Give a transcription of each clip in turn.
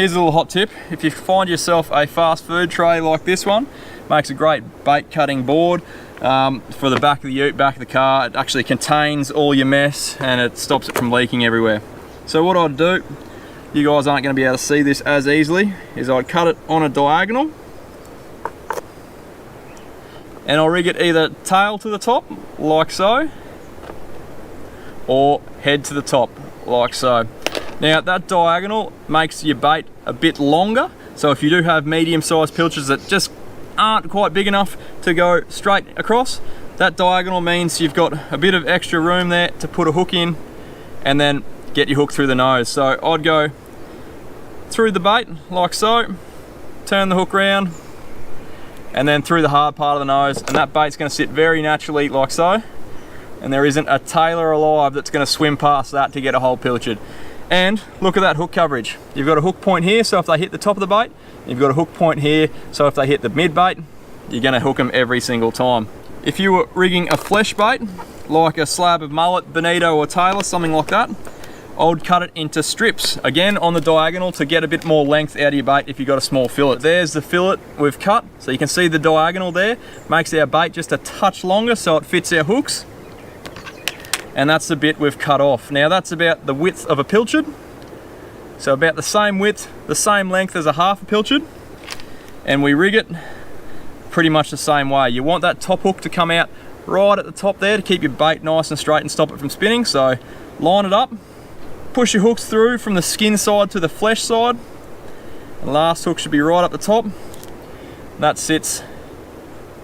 Here's a little hot tip. If you find yourself a fast food tray like this one, makes a great bait cutting board for the back of the ute, back of the car. It actually contains all your mess and it stops it from leaking everywhere. So what I'd do, you guys aren't going to be able to see this as easily, is I'd cut it on a diagonal and I'll rig it either tail to the top, like so, or head to the top, like so. Now that diagonal makes your bait a bit longer, so if you do have medium-sized pilchards that just aren't quite big enough to go straight across, that diagonal means you've got a bit of extra room there to put a hook in and then get your hook through the nose. So I'd go through the bait, like so, turn the hook round, and then through the hard part of the nose, and that bait's going to sit very naturally like so, and there isn't a Tailor alive that's going to swim past that to get a whole pilchard. And look at that hook coverage. You've got a hook point here, so if they hit the top of the bait, you've got a hook point here, so if they hit the mid bait, you're going to hook them every single time. If you were rigging a flesh bait, like a slab of mullet, bonito or Tailor, something like that, I would cut it into strips, again on the diagonal, to get a bit more length out of your bait if you've got a small fillet. There's the fillet we've cut, so you can see the diagonal there, makes our bait just a touch longer so it fits our hooks. And that's the bit we've cut off. Now that's about the width of a pilchard, so about the same width, the same length as a half a pilchard, and we rig it pretty much the same way. You want that top hook to come out right at the top there to keep your bait nice and straight and stop it from spinning. So line it up, push your hooks through from the skin side to the flesh side. The last hook should be right up the top. That sits,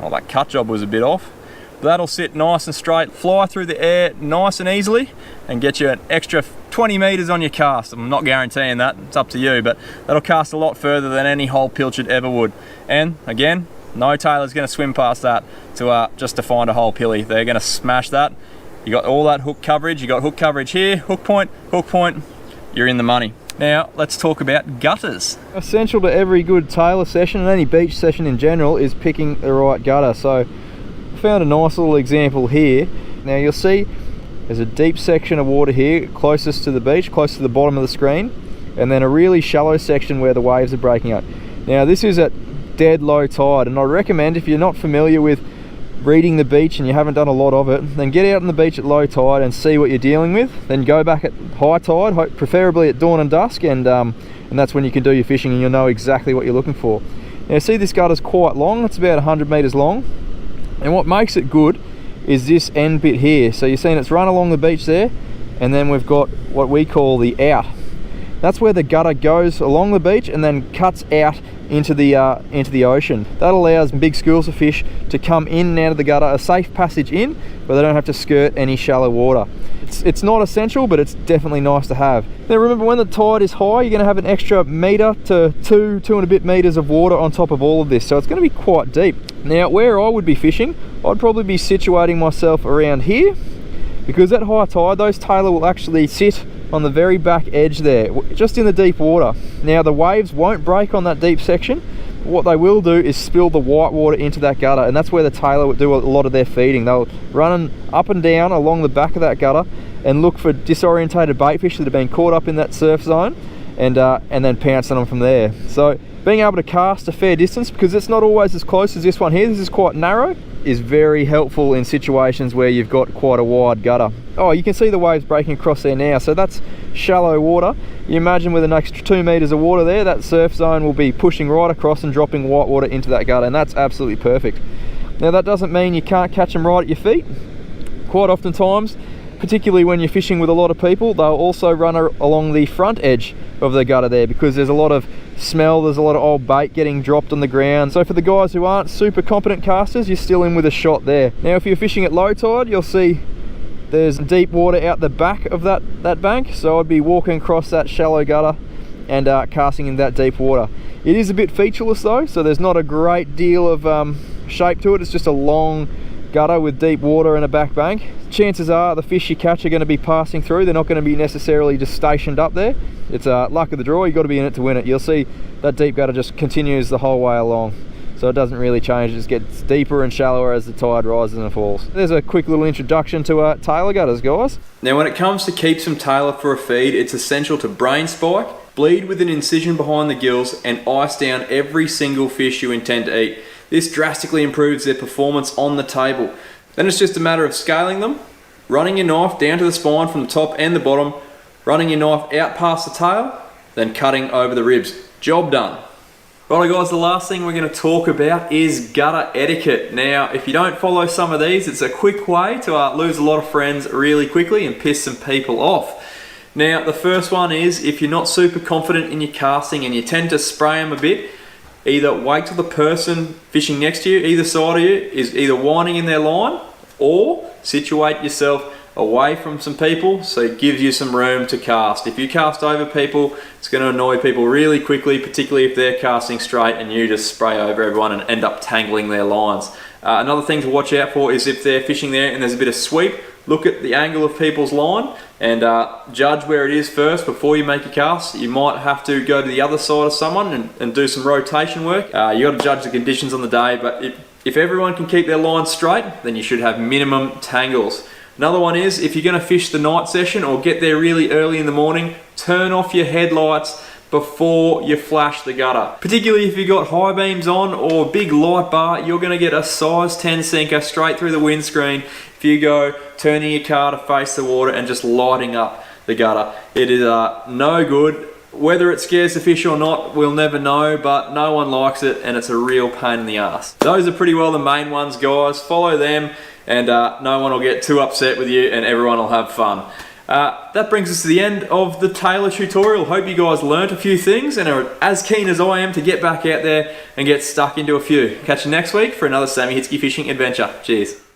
oh, that cut job was a bit off. That'll sit nice and straight, fly through the air nice and easily, and get you an extra 20 meters on your cast. I'm not guaranteeing that, it's up to you, but that'll cast a lot further than any whole pilchard ever would. And again, no Tailor's going to swim past that to just to find a whole pilly. They're going to smash that. You got all that hook coverage. You got hook coverage here, hook point, you're in the money. Now let's talk about gutters. Essential to every good Tailor session and any beach session in general is picking the right gutter. So I found a nice little example here. Now you'll see there's a deep section of water here closest to the beach, close to the bottom of the screen, and then a really shallow section where the waves are breaking up. Now this is at dead low tide, and I recommend, if you're not familiar with reading the beach and you haven't done a lot of it, then get out on the beach at low tide and see what you're dealing with, then go back at high tide, preferably at dawn and dusk, and that's when you can do your fishing and you'll know exactly what you're looking for. Now see, this gutter's quite long, it's about 100 meters long, and what makes it good is this end bit here. So you're seeing it's run along the beach there, and then we've got what we call the out. That's where the gutter goes along the beach and then cuts out into the ocean. That allows big schools of fish to come in and out of the gutter, a safe passage in, where they don't have to skirt any shallow water. It's not essential, but it's definitely nice to have. Now remember, when the tide is high, you're going to have an extra meter to two and a bit meters of water on top of all of this, so it's going to be quite deep. Now where I would be fishing, I'd probably be situating myself around here, because at high tide those Tailor will actually sit on the very back edge there, just in the deep water. Now the waves won't break on that deep section. What they will do is spill the white water into that gutter, and that's where the Tailor will do a lot of their feeding. They'll run up and down along the back of that gutter and look for disorientated bait fish that have been caught up in that surf zone, and then pounce on them from there. So being able to cast a fair distance, because it's not always as close as this one here, this is quite narrow, is very helpful in situations where you've got quite a wide gutter. Oh, you can see the waves breaking across there now, so that's shallow water. You imagine with an extra 2 meters of water there, that surf zone will be pushing right across and dropping white water into that gutter, and that's absolutely perfect. Now that doesn't mean you can't catch them right at your feet. Quite often times, particularly when you're fishing with a lot of people, they'll also run along the front edge of the gutter there, because there's a lot of smell, there's a lot of old bait getting dropped on the ground. So for the guys who aren't super competent casters, you're still in with a shot there. Now if you're fishing at low tide, you'll see there's deep water out the back of that bank, so I'd be walking across that shallow gutter and casting in that deep water. It is a bit featureless though, so there's not a great deal of shape to it. It's just a long gutter with deep water and a back bank. Chances are the fish you catch are going to be passing through. They're not going to be necessarily just stationed up there. It's luck of the draw. You've got to be in it to win it. You'll see that deep gutter just continues the whole way along, so it doesn't really change. It just gets deeper and shallower as the tide rises and falls. There's a quick little introduction to Tailor gutters, guys. Now when it comes to keep some Tailor for a feed, it's essential to brain spike, bleed with an incision behind the gills, and ice down every single fish you intend to eat. This drastically improves their performance on the table. Then it's just a matter of scaling them, running your knife down to the spine from the top and the bottom, running your knife out past the tail, then cutting over the ribs. Job done. Right guys, the last thing we're going to talk about is gutter etiquette. Now, if you don't follow some of these, it's a quick way to lose a lot of friends really quickly and piss some people off. Now, the first one is, if you're not super confident in your casting and you tend to spray them a bit, either wait till the person fishing next to you, either side of you, is either winding in their line, or situate yourself away from some people so it gives you some room to cast. If you cast over people, it's going to annoy people really quickly, particularly if they're casting straight and you just spray over everyone and end up tangling their lines. Another thing to watch out for is if they're fishing there and there's a bit of sweep, look at the angle of people's line and judge where it is first before you make a cast. You might have to go to the other side of someone and do some rotation work. You got to judge the conditions on the day, but if everyone can keep their lines straight, then you should have minimum tangles. Another one is, if you're going to fish the night session or get there really early in the morning, turn off your headlights before you flash the gutter. Particularly if you've got high beams on or big light bar, you're going to get a size 10 sinker straight through the windscreen if you go turning your car to face the water and just lighting up the gutter. It is no good. Whether it scares the fish or not, we'll never know, but no one likes it and it's a real pain in the ass. Those are pretty well the main ones, guys. Follow them and no one will get too upset with you and everyone will have fun. That brings us to the end of the Tailor tutorial. Hope you guys learnt a few things and are as keen as I am to get back out there and get stuck into a few. Catch you next week for another Sammy Hitzke fishing adventure. Cheers.